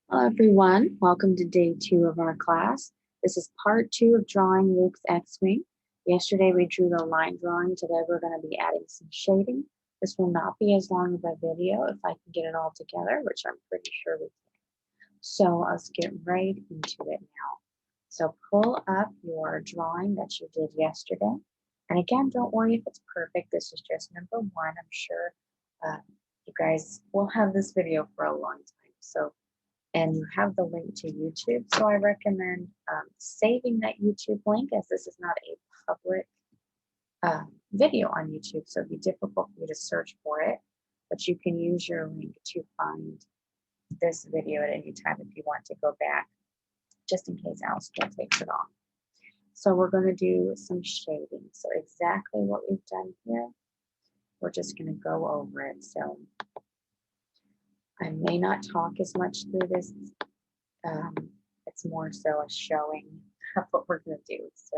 Hello everyone, welcome to day 2 of our class. This is part 2 of drawing Luke's X-Wing. Yesterday we drew the line drawing, today we're going to be adding some shading. This will not be as long of a video if I can get it all together, which I'm pretty sure we can. So let's get right into it now. So pull up your drawing that you did yesterday. And again, don't worry if it's perfect, this is just number 1. I'm sure you guys will have this video for a long time. And you have the link to YouTube. So I recommend saving that YouTube link, as this is not a public video on YouTube. So it'd be difficult for you to search for it, but you can use your link to find this video at any time if you want to go back, just in case Alistair takes it off. So we're going to do some shading. So exactly what we've done here, we're just going to go over it. So I may not talk as much through this. It's more so a showing of what we're going to do. So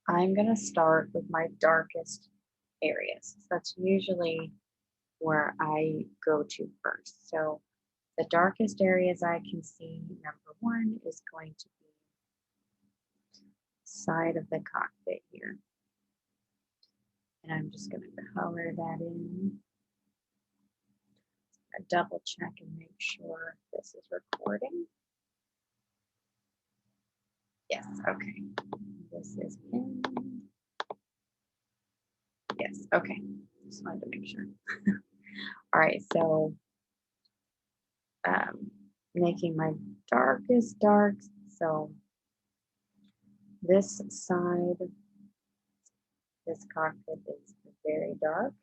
I'm going to start with my darkest areas. So that's usually where I go to first. So the darkest areas I can see, number 1 is going to be side of the cockpit here. And I'm just going to color that in. I double check and make sure this is recording. Yes, okay. This is in. Yes, okay. Just wanted to make sure. All right, so making my darkest darks. So this side, this cockpit is very dark.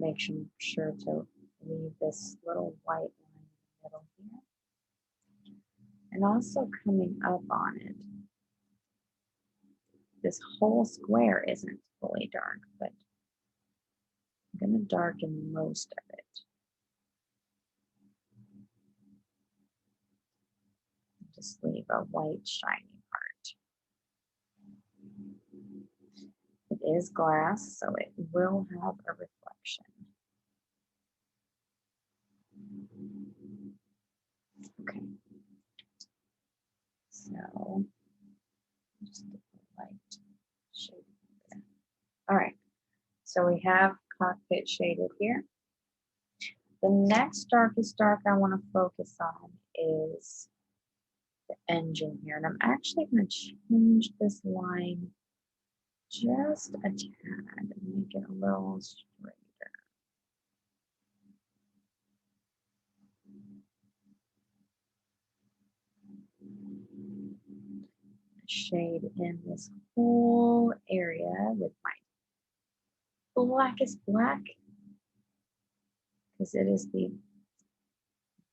Make sure to leave this little white line in the middle here. And also coming up on it, this whole square isn't fully dark, but I'm going to darken most of it. Just leave a white shiny part. It is glass, so it will have a reflection. Okay. So just a light shade there. All right. So we have cockpit shaded here. The next darkest dark I want to focus on is the engine here. And I'm actually going to change this line just a tad and make it a little straighter. Shade in this whole area with my blackest black, because it is the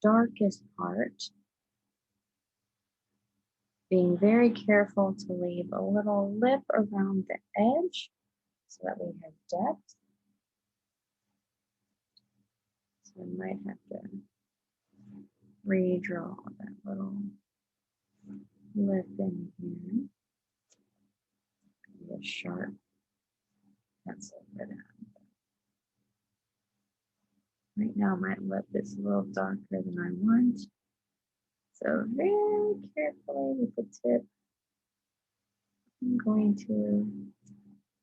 darkest part. Being very careful to leave a little lip around the edge so that we have depth. So I might have to redraw that little lip in here. With a sharp pencil for that. Right now my lip is a little darker than I want. So very carefully with the tip, I'm going to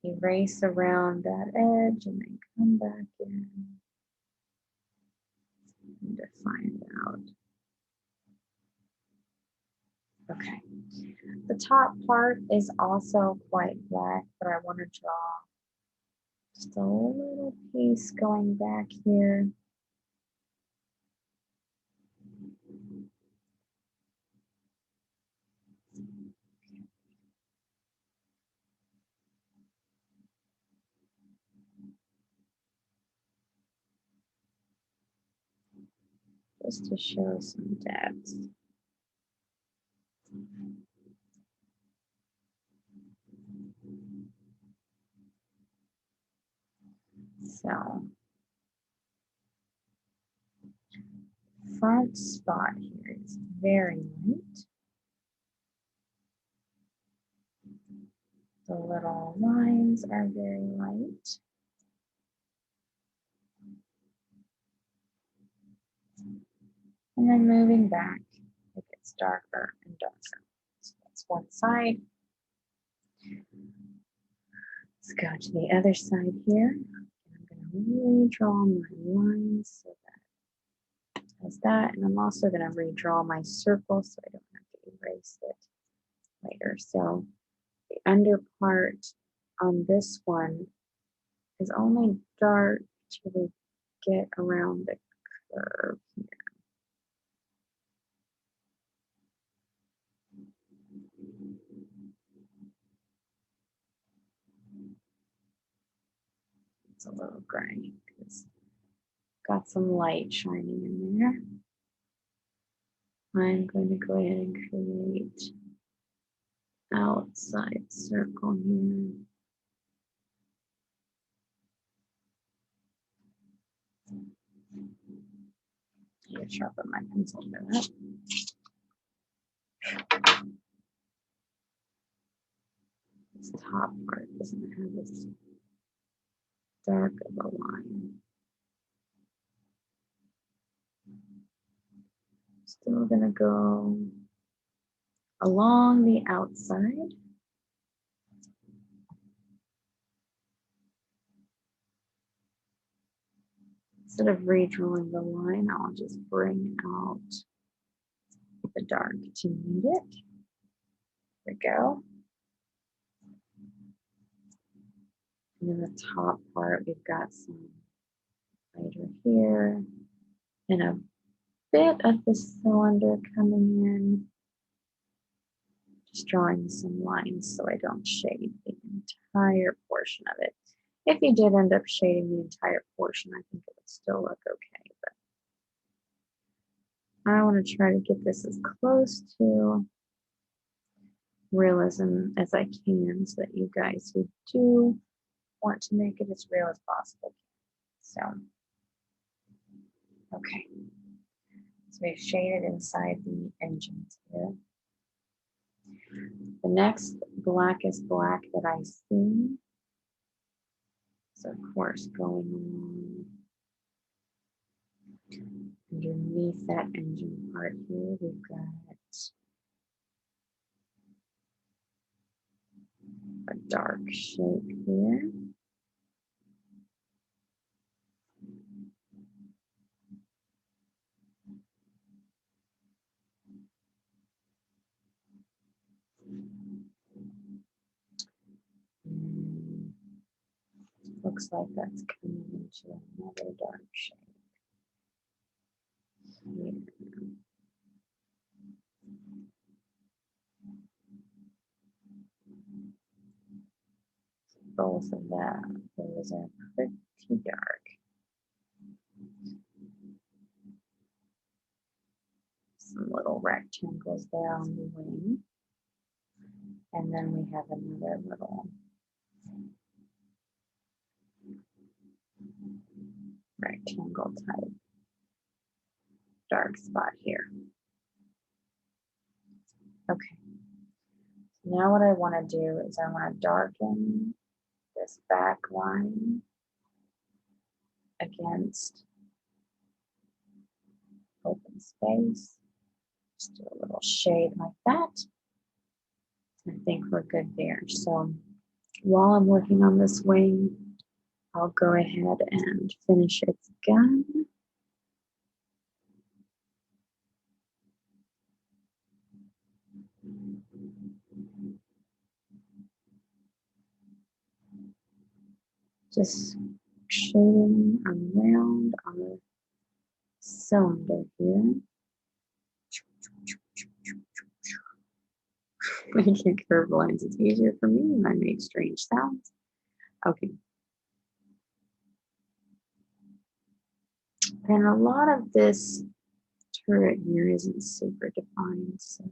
erase around that edge and then come back in and define it out. Okay, the top part is also quite black, but I want to draw just a little piece going back here. Just to show some depth. So, front spot here is very light. The little lines are very light. And then moving back, it gets darker and darker. So that's one side. Let's go to the other side here. I'm going to redraw my lines so that it does that. And I'm also going to redraw my circle so I don't have to erase it later. So the under part on this one is only dark till we get around the curve here. It's a little gray because got some light shining in there. I'm going to go ahead and create outside circle here. I'm going to sharpen my pencil for that. This top part doesn't have this dark of a line. Still going to go along the outside. Instead of redrawing the line, I'll just bring out the dark to meet it. There we go. And then the top part, we've got some lighter here and a bit of the cylinder coming in. Just drawing some lines so I don't shade the entire portion of it. If you did end up shading the entire portion, I think it would still look okay. But I want to try to get this as close to realism as I can so that you guys who do want to make it as real as possible. So, okay. So we've shaded inside the engines here. The next blackest black that I see is, of course, going along underneath that engine part here. We've got a dark shape here. And looks like that's coming into another dark shape here. Both of them, those are pretty dark. Some little rectangles there on the wing. And then we have another little rectangle type dark spot here. Okay. So now what I want to do is I want to darken this back line against open space. Just do a little shade like that. I think we're good there. So while I'm working on this wing, I'll go ahead and finish its gun. Just shading around our cylinder here. Making curved lines is easier for me and I make strange sounds. Okay. And a lot of this turret here isn't super defined, so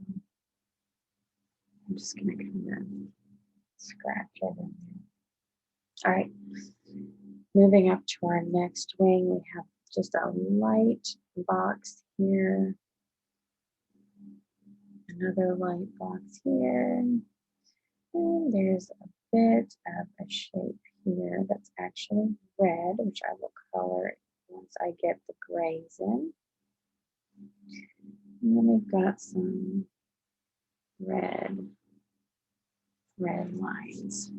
I'm just gonna kind of scratch it in there. All right, moving up to our next wing, we have just a light box here. Another light box here. And there's a bit of a shape here that's actually red, which I will color once I get the grays in. And then we've got some red lines.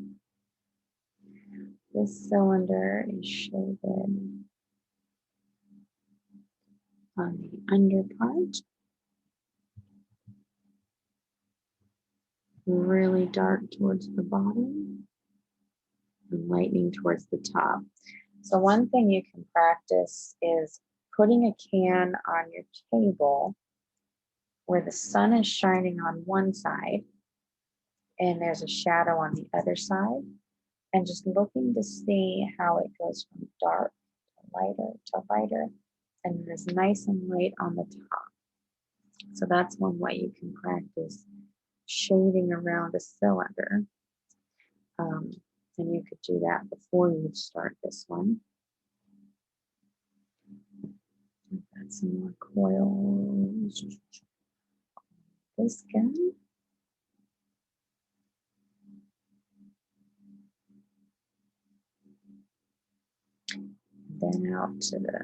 This cylinder is shaded on the under part, really dark towards the bottom, and lightening towards the top. So one thing you can practice is putting a can on your table where the sun is shining on one side and there's a shadow on the other side, and just looking to see how it goes from dark to lighter, and is nice and light on the top. So that's one way you can practice shading around a cylinder. And you could do that before you start this one. I've got some more coils. This gun. Then out to the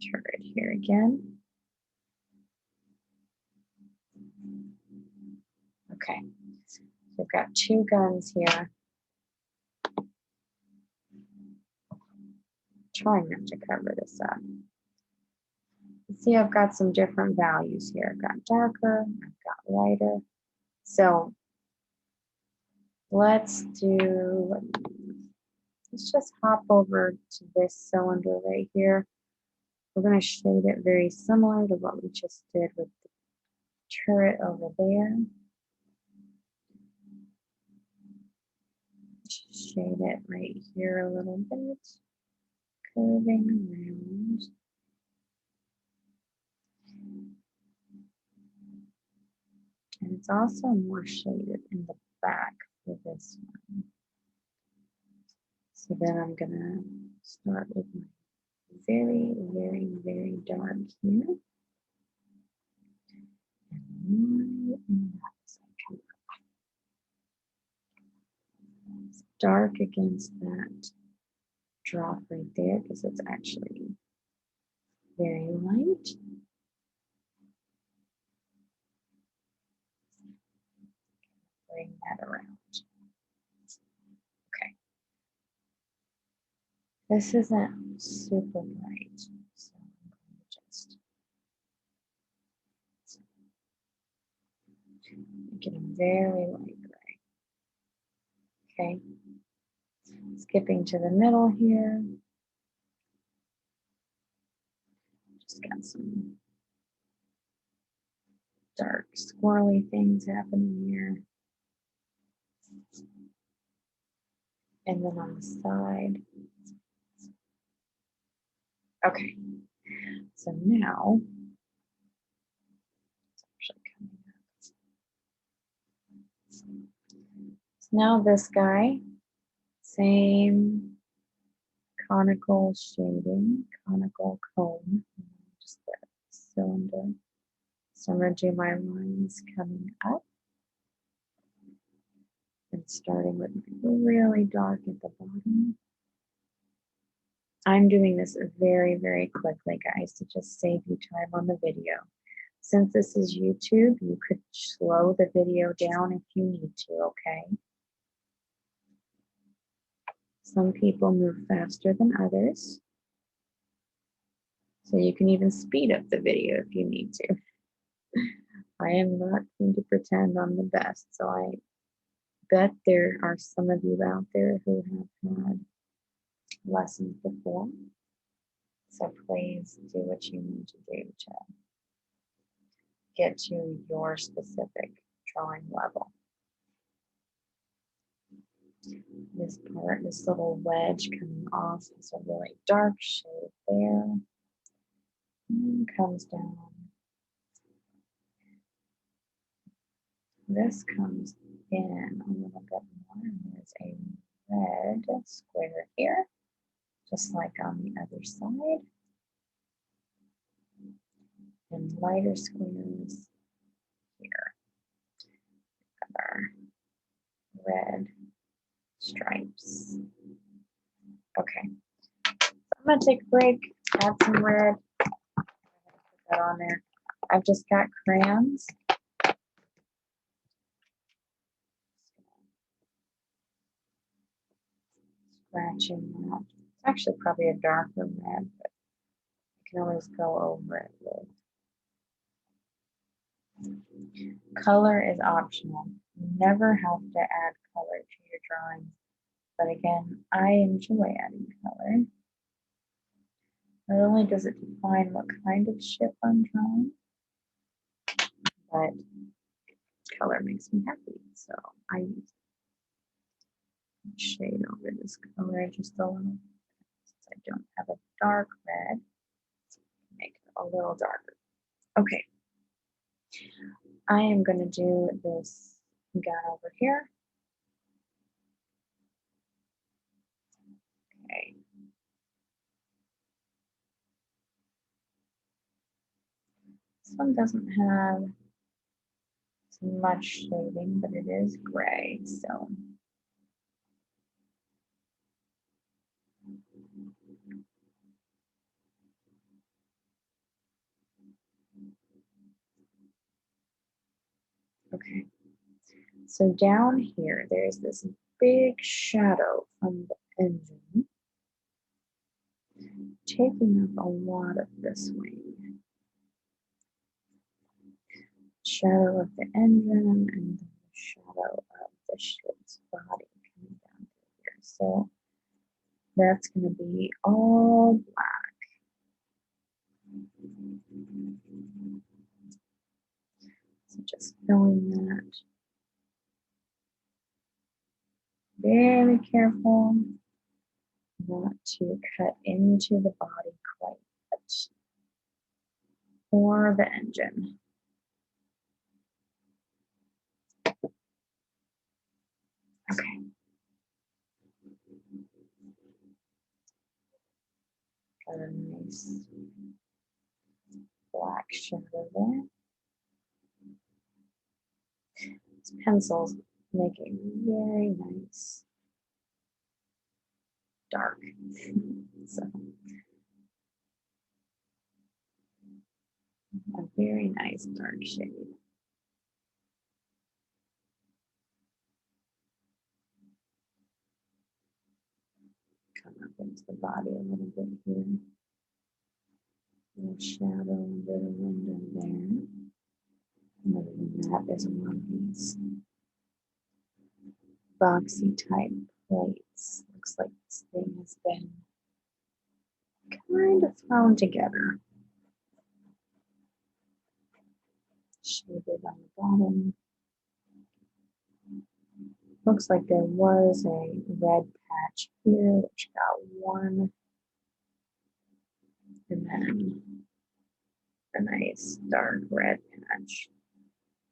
turret here again. Okay, so we've got two guns here. Trying not to cover this up. You see, I've got some different values here. I've got darker, I've got lighter. So let's just hop over to this cylinder right here. We're going to shade it very similar to what we just did with the turret over there. Shade it right here a little bit, curving around. And it's also more shaded in the back for this one. So then I'm going to start with my very, very, very dark here. And right in that section. It's dark against that drop right there because it's actually very light. Bring that around. Okay. This isn't super bright, so I'm going to just make it a very light gray. Okay. Skipping to the middle here. Just got some dark squirrely things happening here. And then on the side. Okay, so now it's actually coming up. So now this guy, same conical shading, conical cone, just the cylinder. So I'm going to do my lines coming up and starting with really dark at the bottom. I'm doing this very, very quickly, guys, to just save you time on the video. Since this is YouTube, you could slow the video down if you need to, okay? Some people move faster than others. So you can even speed up the video if you need to. I am not going to pretend I'm the best, so I bet there are some of you out there who have had lessons before. So please do what you need to do to get to your specific drawing level. This part, this little wedge coming off is a really dark shade there. And comes down. This comes in a little bit more, and there's a red square here, just like on the other side. And lighter squares here. Got our red stripes. Okay, so I'm gonna take a break, add some red, that on there. I've just got crayons. Scratching that. It's actually probably a darker red, but you can always go over it with. Color is optional. You never have to add color to your drawing. But again, I enjoy adding color. Not only does it define what kind of ship I'm drawing, but color makes me happy. So I use shade over this color just a little. Since I don't have a dark red, make it a little darker. Okay. I am going to do this gun over here. Okay. This one doesn't have much shading, but it is gray, so. Okay. So down here, there's this big shadow from the engine, taking up a lot of this wing. Shadow of the engine and the shadow of the ship's body coming down through here. So that's going to be all black. So just filling that. Very careful not to cut into the body quite yet, or the engine. Okay. Got a nice black shadow there. These pencils make it very nice dark. So a very nice dark shade. Come up into the body a little bit here. A little shadow under the window there. And other than that, there's one of these boxy type plates. Looks like this thing has been kind of thrown together. Shaded on the bottom. Looks like there was a red patch here, which got worn. And then a nice dark red patch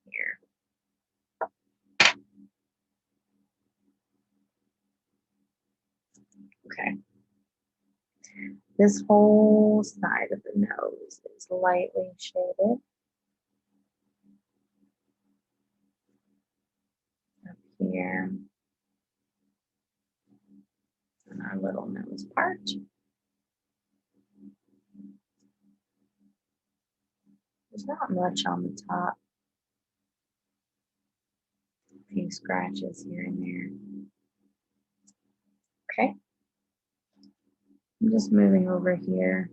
here. Okay. This whole side of the nose is lightly shaded. Up here. And our little nose part. There's not much on the top. A few scratches here and there. Okay. I'm just moving over here.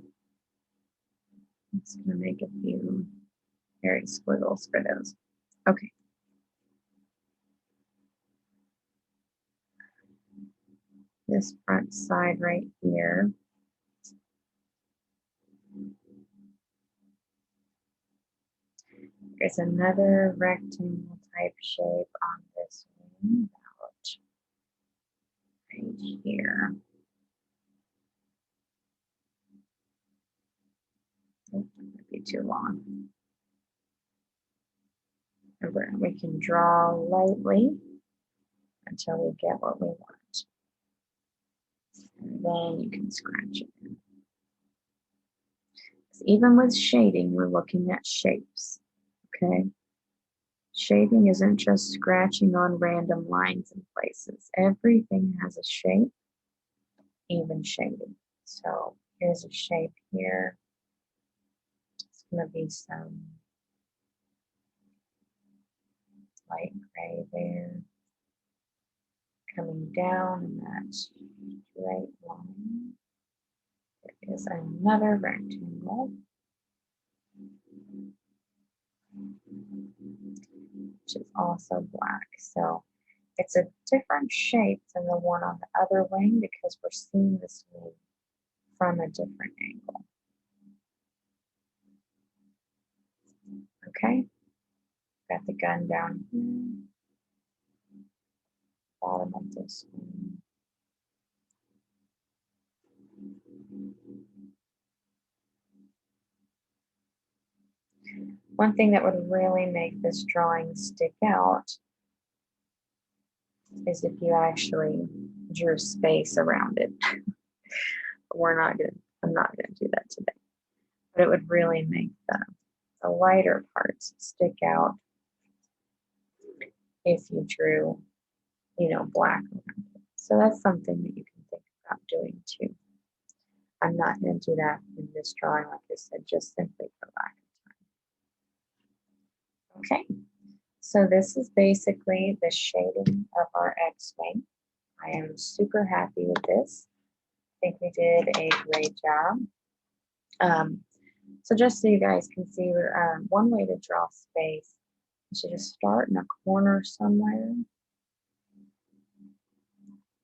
I'm just going to make a few hairy squiggles for those. Okay. This front side right here. There's another rectangle type shape on this wing about right here. Oh, that might be too long. Remember, we can draw lightly until we get what we want. And then you can scratch it in. Even with shading, we're looking at shapes, okay? Shading isn't just scratching on random lines and places. Everything has a shape, even shading. So here's a shape here. It's going to be some light gray there, coming down in that straight line. There is another rectangle, which is also black. So it's a different shape than the one on the other wing because we're seeing this wing from a different angle. Okay, got the gun down here, bottom of this one. One thing that would really make this drawing stick out is if you actually drew space around it. I'm not gonna do that today. But it would really make the lighter parts stick out if you drew, black around it. So that's something that you can think about doing too. I'm not going to do that in this drawing, like I said, just simply for lack of time. Okay, so this is basically the shading of our X-wing. I am super happy with this. I think we did a great job. So just so you guys can see, one way to draw space is to just start in a corner somewhere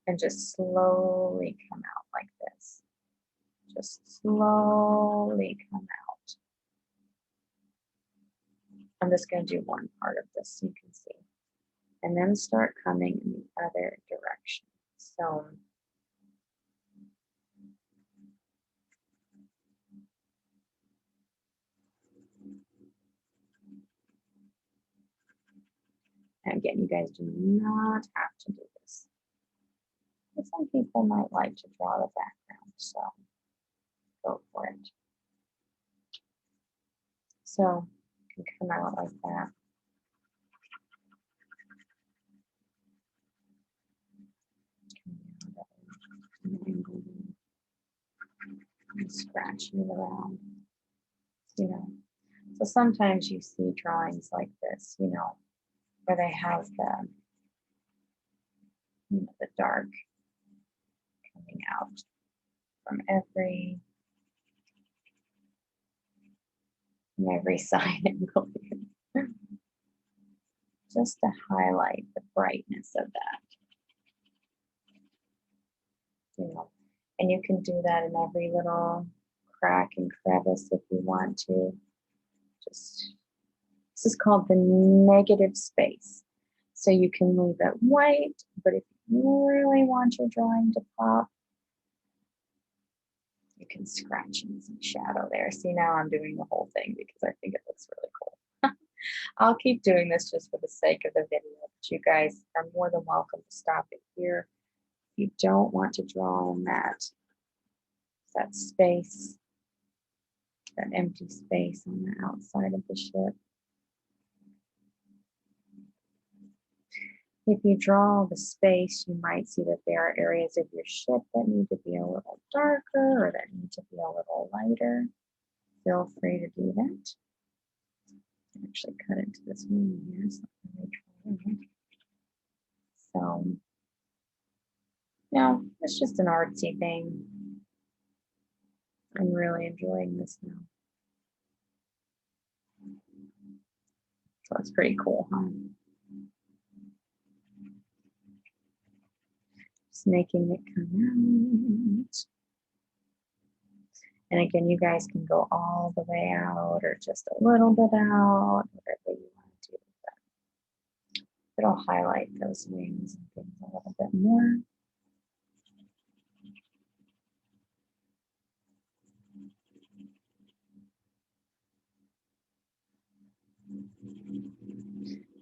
and just slowly come out like this. Just slowly come out. I'm just going to do one part of this so you can see. And then start coming in the other direction. So again, you guys do not have to do this. But some people might like to draw the background, so go for it. So you can come out like that. And scratching it around, So sometimes you see drawings like this, where they have the dark coming out from every side angle here. Just to highlight the brightness of that. And you can do that in every little crack and crevice if you want to. This is called the negative space. So you can leave it white, but if you really want your drawing to pop, you can scratch in some shadow there. See, now I'm doing the whole thing because I think it looks really cool. I'll keep doing this just for the sake of the video, but you guys are more than welcome to stop it here. If you don't want to draw in that space, that empty space on the outside of the ship. If you draw the space, you might see that there are areas of your ship that need to be a little darker or that need to be a little lighter. Feel free to do that. Actually cut into this one here. So, it's just an artsy thing. I'm really enjoying this now. So it's pretty cool, huh? Just making it come out. And again, you guys can go all the way out or just a little bit out, whatever you want to do. But it'll highlight those wings and things a little bit more.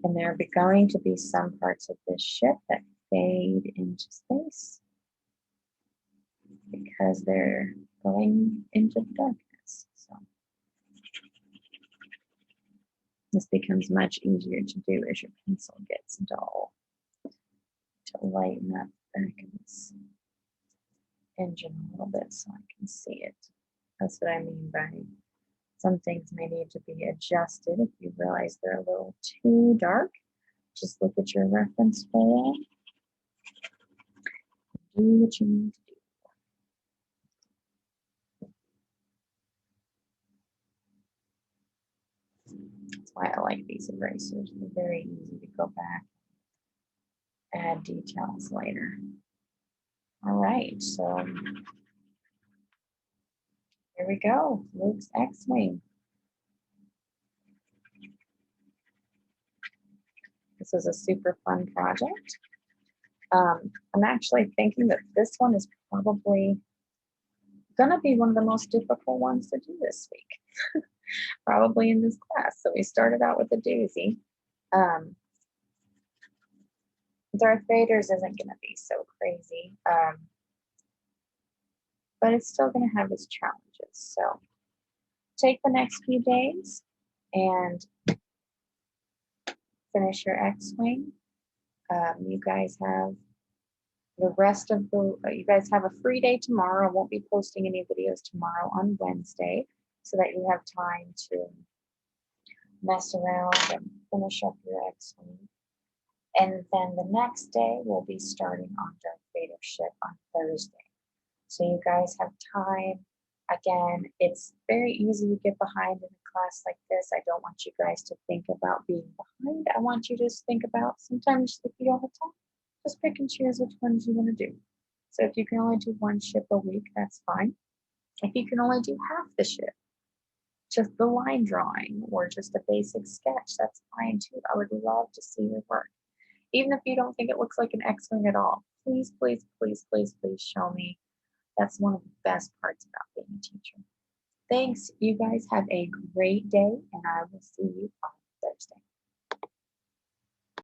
And there are going to be some parts of this ship that fade into space because they're going into the darkness. So this becomes much easier to do as your pencil gets dull, to lighten up the back of this engine a little bit so I can see it. That's what I mean by Some things may need to be adjusted if you realize they're a little too dark. Just look at your reference folder. Do what you need to do. That's why I like these erasers. They're very easy to go back, add details later. All right, so here we go, Luke's X-Wing. This is a super fun project. I'm actually thinking that this one is probably gonna be one of the most difficult ones to do this week, probably in this class. So we started out with a doozy. Darth Vader's isn't gonna be so crazy, but it's still gonna have its challenges. So take the next few days and finish your X-Wing. You guys have the rest of the, you guys have a free day tomorrow. I won't be posting any videos tomorrow on Wednesday so that you have time to mess around and finish up your X-Wing. And then the next day we'll be starting on Darth Vader's ship on Thursday. So you guys have time. Again, it's very easy to get behind in a class like this. I don't want you guys to think about being behind. I want you to just think about sometimes if you don't have time, just pick and choose which ones you want to do. So if you can only do one ship a week, that's fine. If you can only do half the ship, just the line drawing or just a basic sketch, that's fine too. I would love to see your work. Even if you don't think it looks like an X-Wing at all, please, please, please, please, please show me. That's one of the best parts about being a teacher. Thanks. You guys have a great day, and I will see you on